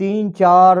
3-4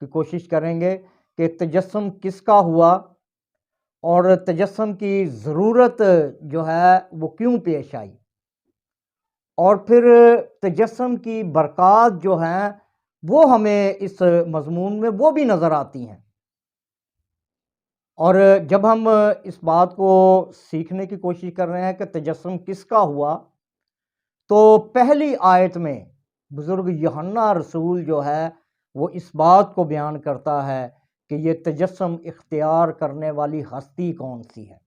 کی کوشش کریں گے کہ تجسم کس کا ہوا اور تجسم کی ضرورت جو ہے وہ کیوں پیش آئی، اور پھر تجسم کی برکات جو ہیں وہ ہمیں اس مضمون میں وہ بھی نظر آتی ہیں۔ اور جب ہم اس بات کو سیکھنے کی کوشش کر رہے ہیں کہ تجسم کس کا ہوا، تو پہلی آیت میں بزرگ یوحنا رسول جو ہے وہ اس بات کو بیان کرتا ہے کہ یہ تجسم اختیار کرنے والی ہستی کون سی ہے،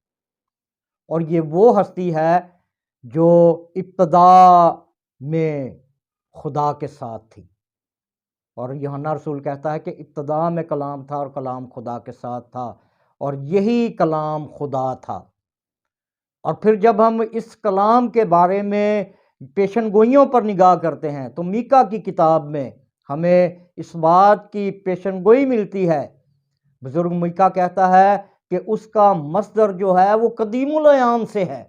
اور یہ وہ ہستی ہے جو ابتدا میں خدا کے ساتھ تھی۔ اور یوحنا رسول کہتا ہے کہ ابتدا میں کلام تھا اور کلام خدا کے ساتھ تھا، اور یہی کلام خدا تھا۔ اور پھر جب ہم اس کلام کے بارے میں پیشن گوئیوں پر نگاہ کرتے ہیں تو میکا کی کتاب میں ہمیں اس بات کی پیشن گوئی ملتی ہے۔ بزرگ میکا کہتا ہے کہ اس کا مصدر جو ہے وہ قدیم الایام سے ہے،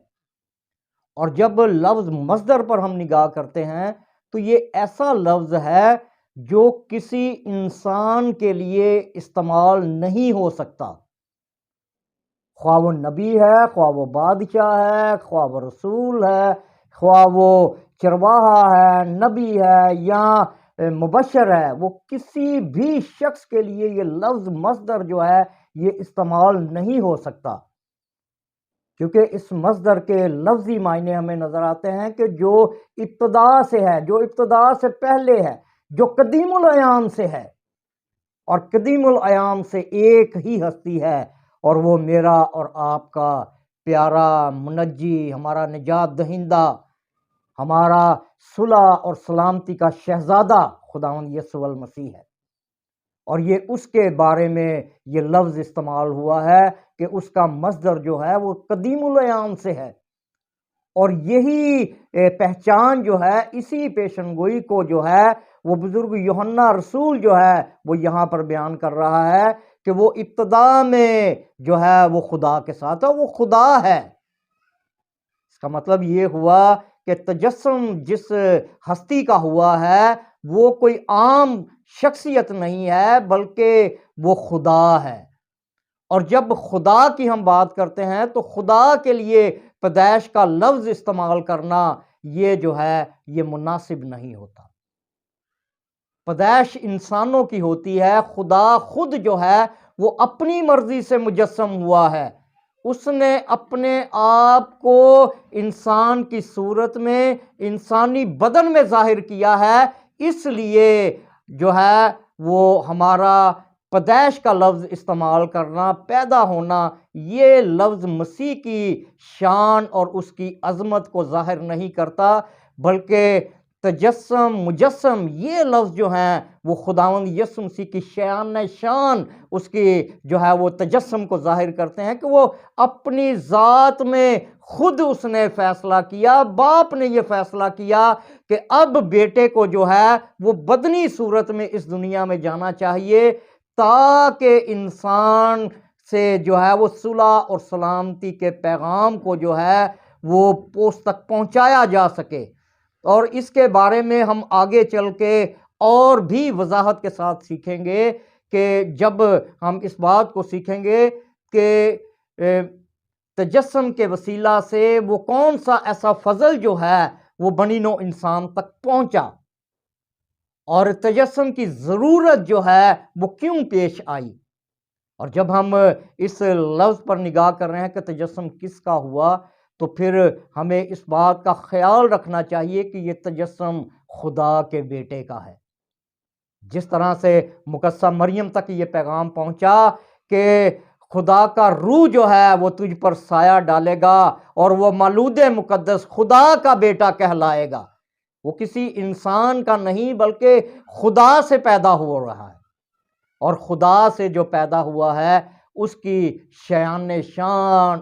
اور جب لفظ مصدر پر ہم نگاہ کرتے ہیں تو یہ ایسا لفظ ہے جو کسی انسان کے لیے استعمال نہیں ہو سکتا، خواہ وہ نبی ہے، خواہ وہ بادشاہ ہے، خواہ وہ رسول ہے، خواہ وہ چرواہا ہے، نبی ہے یا مبشر ہے، وہ کسی بھی شخص کے لیے یہ لفظ مصدر جو ہے یہ استعمال نہیں ہو سکتا، کیونکہ اس مصدر کے لفظی معنی ہمیں نظر آتے ہیں کہ جو ابتدا سے ہے، جو ابتدا سے پہلے ہے، جو قدیم الایام سے ہے، اور قدیم الایام سے ایک ہی ہستی ہے، اور وہ میرا اور آپ کا پیارا منجی، ہمارا نجات دہندہ، ہمارا صلح اور سلامتی کا شہزادہ خداوند یسوع المسیح ہے۔ اور یہ اس کے بارے میں یہ لفظ استعمال ہوا ہے کہ اس کا مصدر جو ہے وہ قدیم الایام سے ہے، اور یہی پہچان جو ہے، اسی پیشن گوئی کو جو ہے وہ بزرگ یوحنا رسول جو ہے وہ یہاں پر بیان کر رہا ہے کہ وہ ابتدا میں جو ہے وہ خدا کے ساتھ ہے، وہ خدا ہے۔ اس کا مطلب یہ ہوا کہ تجسم جس ہستی کا ہوا ہے وہ کوئی عام شخصیت نہیں ہے، بلکہ وہ خدا ہے۔ اور جب خدا کی ہم بات کرتے ہیں تو خدا کے لیے پیدائش کا لفظ استعمال کرنا یہ جو ہے یہ مناسب نہیں ہوتا۔ پیدائش انسانوں کی ہوتی ہے، خدا خود جو ہے وہ اپنی مرضی سے مجسم ہوا ہے، اس نے اپنے آپ کو انسان کی صورت میں انسانی بدن میں ظاہر کیا ہے، اس لیے جو ہے وہ ہمارا پیدائش کا لفظ استعمال کرنا، پیدا ہونا، یہ لفظ مسیح کی شان اور اس کی عظمت کو ظاہر نہیں کرتا، بلکہ تجسم، مجسم، یہ لفظ جو ہیں وہ خداوند یسوع مسیح کی شان اس کی جو ہے وہ تجسم کو ظاہر کرتے ہیں کہ وہ اپنی ذات میں خود اس نے فیصلہ کیا، باپ نے یہ فیصلہ کیا کہ اب بیٹے کو جو ہے وہ بدنی صورت میں اس دنیا میں جانا چاہیے، تاکہ انسان سے جو ہے وہ صلح اور سلامتی کے پیغام کو جو ہے وہ پوست تک پہنچایا جا سکے۔ اور اس کے بارے میں ہم آگے چل کے اور بھی وضاحت کے ساتھ سیکھیں گے کہ جب ہم اس بات کو سیکھیں گے کہ تجسم کے وسیلہ سے وہ کون سا ایسا فضل جو ہے وہ بنی نوع انسان تک پہنچا، اور تجسم کی ضرورت جو ہے وہ کیوں پیش آئی۔ اور جب ہم اس لفظ پر نگاہ کر رہے ہیں کہ تجسم کس کا ہوا، تو پھر ہمیں اس بات کا خیال رکھنا چاہیے کہ یہ تجسم خدا کے بیٹے کا ہے۔ جس طرح سے مقدسہ مریم تک یہ پیغام پہنچا کہ خدا کا روح جو ہے وہ تجھ پر سایہ ڈالے گا اور وہ مولود مقدس خدا کا بیٹا کہلائے گا، وہ کسی انسان کا نہیں بلکہ خدا سے پیدا ہو رہا ہے، اور خدا سے جو پیدا ہوا ہے اس کی شان،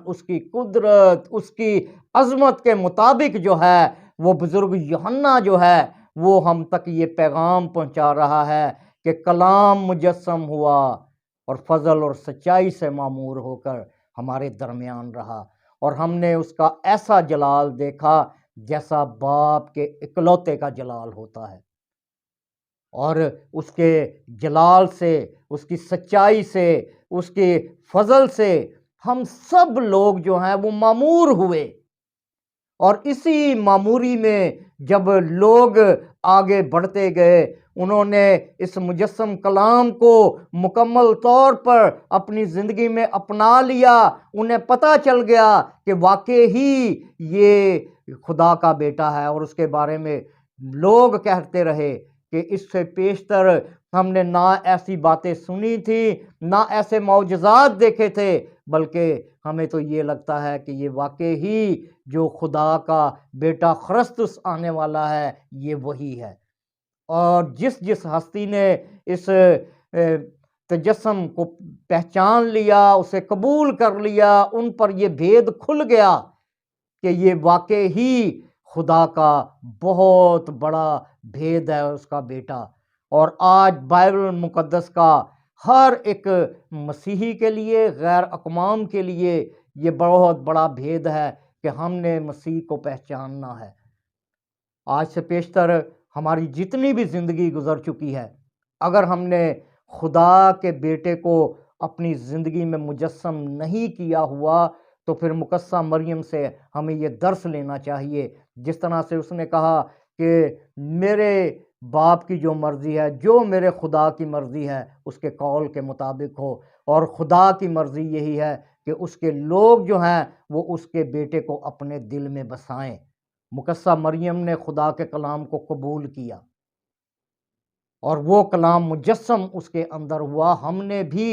اس کی قدرت، اس کی عظمت کے مطابق جو ہے وہ بزرگ یوحنا جو ہے وہ ہم تک یہ پیغام پہنچا رہا ہے کہ کلام مجسم ہوا اور فضل اور سچائی سے معمور ہو کر ہمارے درمیان رہا، اور ہم نے اس کا ایسا جلال دیکھا جیسا باپ کے اکلوتے کا جلال ہوتا ہے۔ اور اس کے جلال سے، اس کی سچائی سے، اس کے فضل سے ہم سب لوگ جو ہیں وہ معمور ہوئے، اور اسی معموری میں جب لوگ آگے بڑھتے گئے، انہوں نے اس مجسم کلام کو مکمل طور پر اپنی زندگی میں اپنا لیا، انہیں پتہ چل گیا کہ واقعی ہی یہ خدا کا بیٹا ہے، اور اس کے بارے میں لوگ کہتے رہے کہ اس سے پیشتر ہم نے نہ ایسی باتیں سنی تھی، نہ ایسے معجزات دیکھے تھے، بلکہ ہمیں تو یہ لگتا ہے کہ یہ واقعی ہی جو خدا کا بیٹا خرستس آنے والا ہے یہ وہی ہے۔ اور جس جس ہستی نے اس تجسم کو پہچان لیا، اسے قبول کر لیا، ان پر یہ بھید کھل گیا کہ یہ واقعی ہی خدا کا بہت بڑا بھید ہے، اس کا بیٹا۔ اور آج بائبل مقدس کا ہر ایک مسیحی کے لیے، غیر اقوام کے لیے یہ بہت بڑا بھید ہے کہ ہم نے مسیح کو پہچاننا ہے۔ آج سے پیشتر ہماری جتنی بھی زندگی گزر چکی ہے، اگر ہم نے خدا کے بیٹے کو اپنی زندگی میں مجسم نہیں کیا ہوا تو پھر مقدسہ مریم سے ہمیں یہ درس لینا چاہیے، جس طرح سے اس نے کہا کہ میرے باپ کی جو مرضی ہے، جو میرے خدا کی مرضی ہے اس کے قول کے مطابق ہو، اور خدا کی مرضی یہی ہے کہ اس کے لوگ جو ہیں وہ اس کے بیٹے کو اپنے دل میں بسائیں۔ مقدسہ مریم نے خدا کے کلام کو قبول کیا، اور وہ کلام مجسم اس کے اندر ہوا۔ ہم نے بھی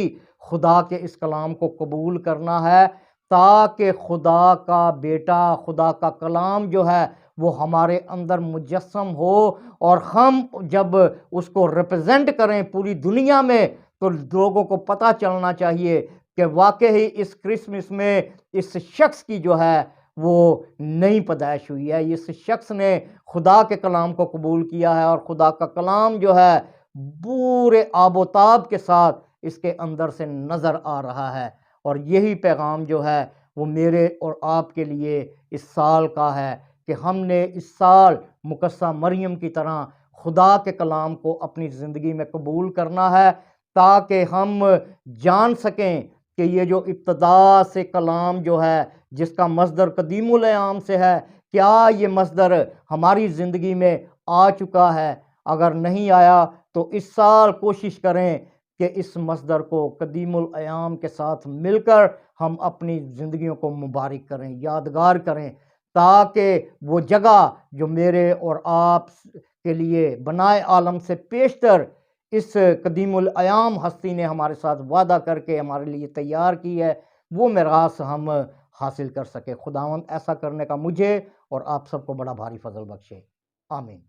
خدا کے اس کلام کو قبول کرنا ہے تاکہ خدا کا بیٹا، خدا کا کلام جو ہے وہ ہمارے اندر مجسم ہو، اور ہم جب اس کو ریپرزینٹ کریں پوری دنیا میں تو لوگوں کو پتہ چلنا چاہیے کہ واقعی اس کرسمس میں اس شخص کی جو ہے وہ نئی پیدائش ہوئی ہے، اس شخص نے خدا کے کلام کو قبول کیا ہے، اور خدا کا کلام جو ہے پورے آب و تاب کے ساتھ اس کے اندر سے نظر آ رہا ہے۔ اور یہی پیغام جو ہے وہ میرے اور آپ کے لیے اس سال کا ہے کہ ہم نے اس سال مقدسہ مریم کی طرح خدا کے کلام کو اپنی زندگی میں قبول کرنا ہے، تاکہ ہم جان سکیں کہ یہ جو ابتدا سے کلام جو ہے جس کا مصدر قدیم الایام سے ہے، کیا یہ مصدر ہماری زندگی میں آ چکا ہے؟ اگر نہیں آیا تو اس سال کوشش کریں کہ اس مصدر کو قدیم الایام کے ساتھ مل کر ہم اپنی زندگیوں کو مبارک کریں، یادگار کریں، تاکہ وہ جگہ جو میرے اور آپ کے لیے بنائے عالم سے پیشتر اس قدیم الایام ہستی نے ہمارے ساتھ وعدہ کر کے ہمارے لیے تیار کی ہے، وہ میراث ہم حاصل کر سکے۔ خداوند ایسا کرنے کا مجھے اور آپ سب کو بڑا بھاری فضل بخشے، آمین۔